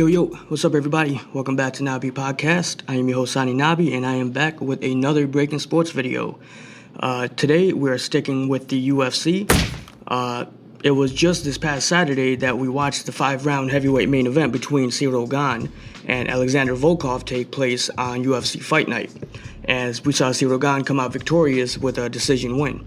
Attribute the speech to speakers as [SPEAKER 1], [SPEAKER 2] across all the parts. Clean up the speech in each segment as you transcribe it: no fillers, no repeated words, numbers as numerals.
[SPEAKER 1] Yo, what's up everybody? Welcome back to Nabi Podcast. I am your host Sani Nabi and I am back with another breaking sports video. Today we're sticking with the UFC. It was just this past Saturday that we watched the 5-round heavyweight main event between Ciryl Gane and Alexander Volkov take place on UFC Fight Night, as we saw Ciryl Gane come out victorious with a decision win.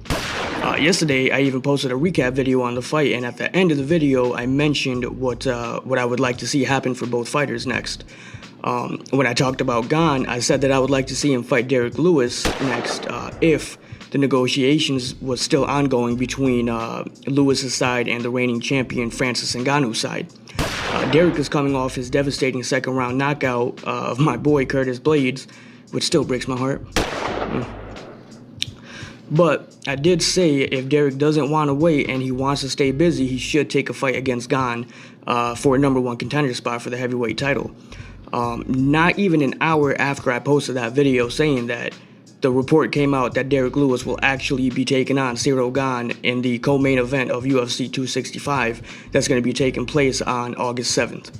[SPEAKER 1] Yesterday, I even posted a recap video on the fight, and at the end of the video, I mentioned what I would like to see happen for both fighters next. When I talked about Gane, I said that I would like to see him fight Derrick Lewis next if the negotiations was still ongoing between Lewis's side and the reigning champion Francis Ngannou's side. Derrick is coming off his devastating second-round knockout of my boy Curtis Blades, which still breaks my heart. But I did say if Derrick doesn't want to wait and he wants to stay busy, he should take a fight against Gane for a number one contender spot for the heavyweight title. Not even an hour after I posted that video saying that, the report came out that Derrick Lewis will actually be taking on Ciryl Gane in the co-main event of UFC 265 that's going to be taking place on August 7th.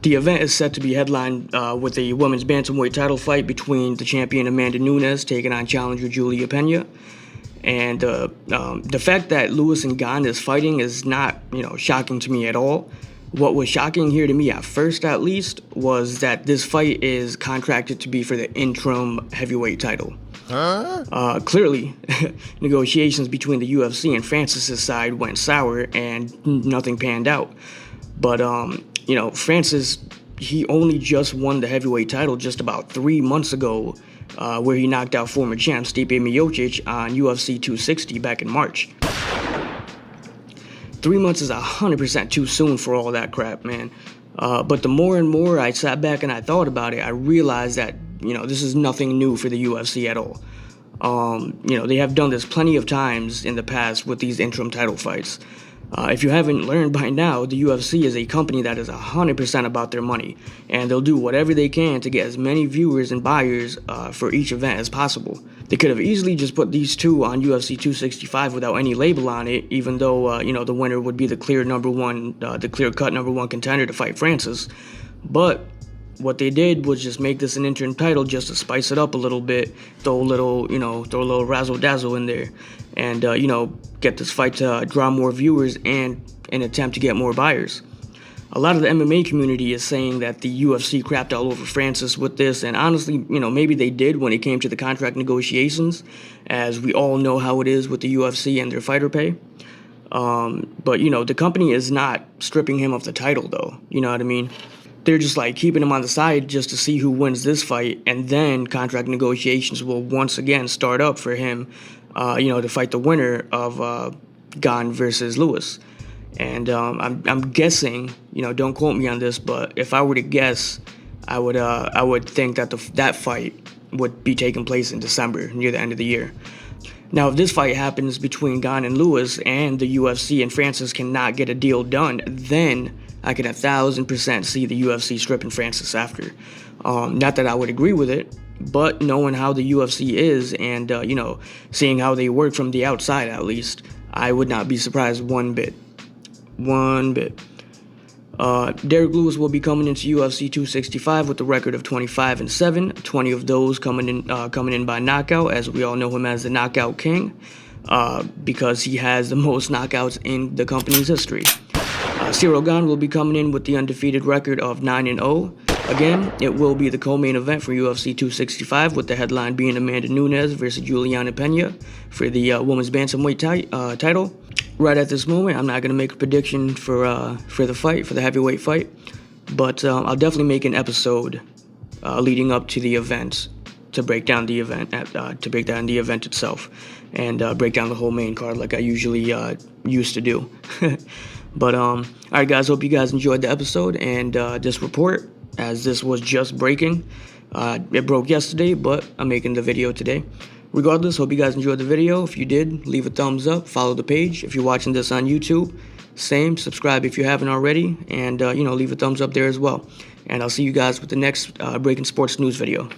[SPEAKER 1] The event is set to be headlined with a women's bantamweight title fight between the champion Amanda Nunes taking on challenger Julia Pena. And the fact that Lewis and Gane is fighting is not, shocking to me at all. What was shocking here to me at first, at least, was that this fight is contracted to be for the interim heavyweight title. Clearly, negotiations between the UFC and Francis's side went sour and nothing panned out. But Francis, he only just won the heavyweight title just about 3 months ago, where he knocked out former champ Stipe Miocic on UFC 260 back in March. 3 months is 100% too soon for all that crap, man. But the more and more I sat back and I thought about it, I realized that, this is nothing new for the UFC at all. They have done this plenty of times in the past with these interim title fights. If you haven't learned by now, the UFC is a company that is 100% about their money, and they'll do whatever they can to get as many viewers and buyers for each event as possible. They could have easily just put these two on UFC 265 without any label on it, even though the winner would be the clear-cut number one contender to fight Francis. But what they did was just make this an interim title just to spice it up a little bit, throw a little razzle-dazzle in there, and, get this fight to draw more viewers and an attempt to get more buyers. A lot of the MMA community is saying that the UFC crapped all over Francis with this, and honestly, maybe they did when it came to the contract negotiations, as we all know how it is with the UFC and their fighter pay. But, the company is not stripping him of the title, though, you know what I mean? They're just keeping him on the side just to see who wins this fight, and then contract negotiations will once again start up for him, to fight the winner of Gane versus Lewis. And I'm guessing, don't quote me on this, but if I were to guess, I would think that that fight would be taking place in December, near the end of the year. Now, if this fight happens between Gane and Lewis, and the UFC and Francis cannot get a deal done, then I can 1,000% see the UFC stripping Francis after. Not that I would agree with it, but knowing how the UFC is and, seeing how they work from the outside at least, I would not be surprised one bit. Derrick Lewis will be coming into UFC 265 with a record of 25-7, 20 of those coming in by knockout, as we all know him as the Knockout King, because he has the most knockouts in the company's history. Ciryl Gane will be coming in with the undefeated record of 9-0. Again, it will be the co-main event for UFC 265, with the headline being Amanda Nunes versus Juliana Pena for the women's bantamweight title. Right at this moment, I'm not going to make a prediction for the heavyweight fight, but I'll definitely make an episode leading up to the event to break down the event itself, and break down the whole main card like I usually used to do. But all right, guys, hope you guys enjoyed the episode and this report, as this was just breaking. It broke yesterday, but I'm making the video today. Regardless, hope you guys enjoyed the video. If you did, leave a thumbs up, follow the page. If you're watching this on YouTube, same, subscribe if you haven't already, and leave a thumbs up there as well. And I'll see you guys with the next breaking sports news video.